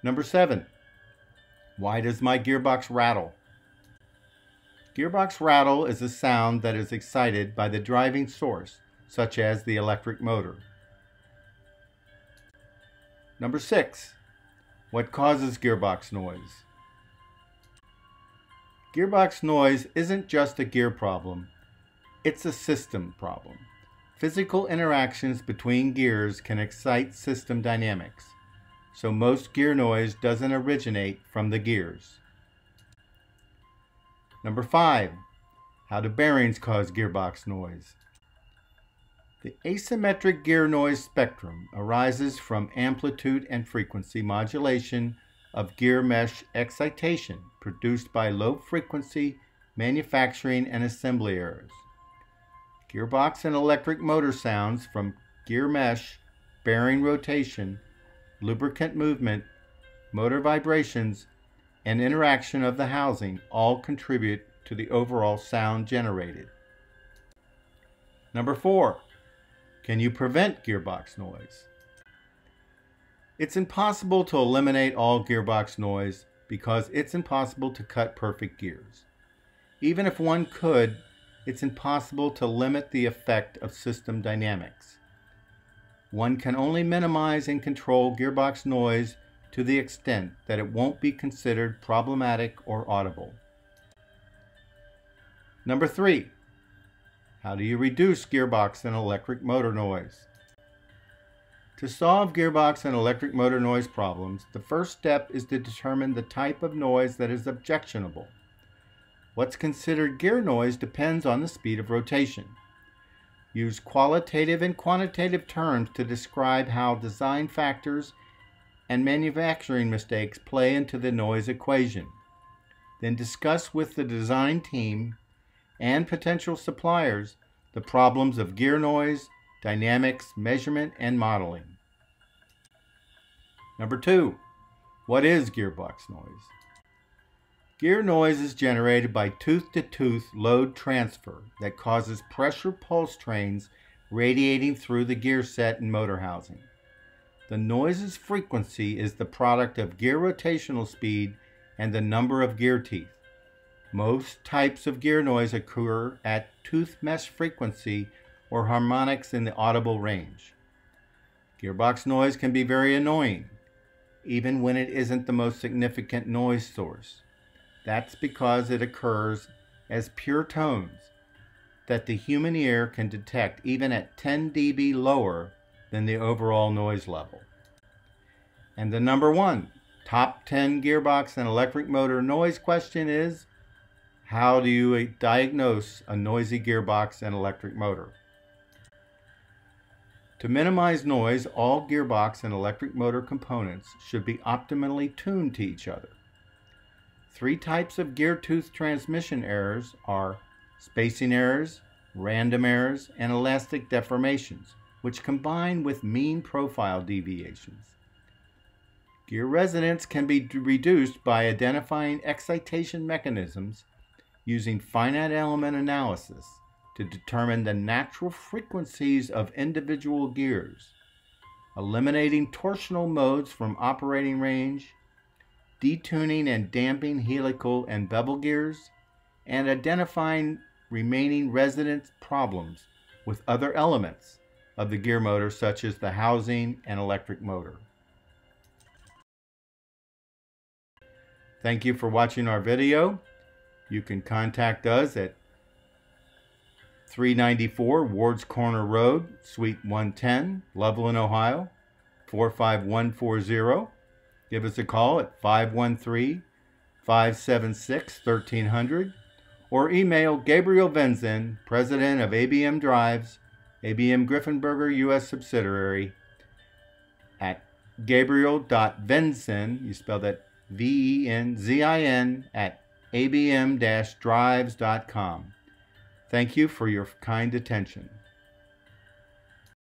Number 7. Why does my gearbox rattle? Gearbox rattle is a sound that is excited by the driving source, such as the electric motor. Number 6. What causes gearbox noise? Gearbox noise isn't just a gear problem, it's a system problem. Physical interactions between gears can excite system dynamics, so most gear noise doesn't originate from the gears. Number 5. How do bearings cause gearbox noise? The asymmetric gear noise spectrum arises from amplitude and frequency modulation of gear mesh excitation produced by low-frequency manufacturing and assembly errors. Gearbox and electric motor sounds from gear mesh, bearing rotation, lubricant movement, motor vibrations, and interaction of the housing all contribute to the overall sound generated. Number 4. Can you prevent gearbox noise? It's impossible to eliminate all gearbox noise because it's impossible to cut perfect gears. Even if one could, it's impossible to limit the effect of system dynamics. One can only minimize and control gearbox noise to the extent that it won't be considered problematic or audible. Number 3. How do you reduce gearbox and electric motor noise? To solve gearbox and electric motor noise problems, the first step is to determine the type of noise that is objectionable. What's considered gear noise depends on the speed of rotation. Use qualitative and quantitative terms to describe how design factors and manufacturing mistakes play into the noise equation. Then discuss with the design team and potential suppliers the problems of gear noise, dynamics, measurement, and modeling. Number 2. What is gearbox noise? Gear noise is generated by tooth-to-tooth load transfer that causes pressure pulse trains radiating through the gear set and motor housing. The noise's frequency is the product of gear rotational speed and the number of gear teeth. Most types of gear noise occur at tooth mesh frequency or harmonics in the audible range. Gearbox noise can be very annoying, even when it isn't the most significant noise source. That's because it occurs as pure tones that the human ear can detect even at 10 dB lower than the overall noise level. And the number 1 top 10 gearbox and electric motor noise question is, how do you diagnose a noisy gearbox and electric motor? To minimize noise, all gearbox and electric motor components should be optimally tuned to each other. 3 types of gear tooth transmission errors are spacing errors, random errors, and elastic deformations, which combine with mean profile deviations. Gear resonance can be reduced by identifying excitation mechanisms using finite element analysis to determine the natural frequencies of individual gears, eliminating torsional modes from operating range, detuning and damping helical and bevel gears, and identifying remaining resonance problems with other elements of the gear motor such as the housing and electric motor. Thank you for watching our video. You can contact us at 394 Ward's Corner Road, Suite 110, Loveland, Ohio, 45140. Give us a call at 513-576-1300 or email Gabriel Venzen, President of ABM Drives, ABM Griffenberger U.S. subsidiary, at gabriel.venzen, you spell that V-E-N-Z-I-N, at abm-drives.com. Thank you for your kind attention.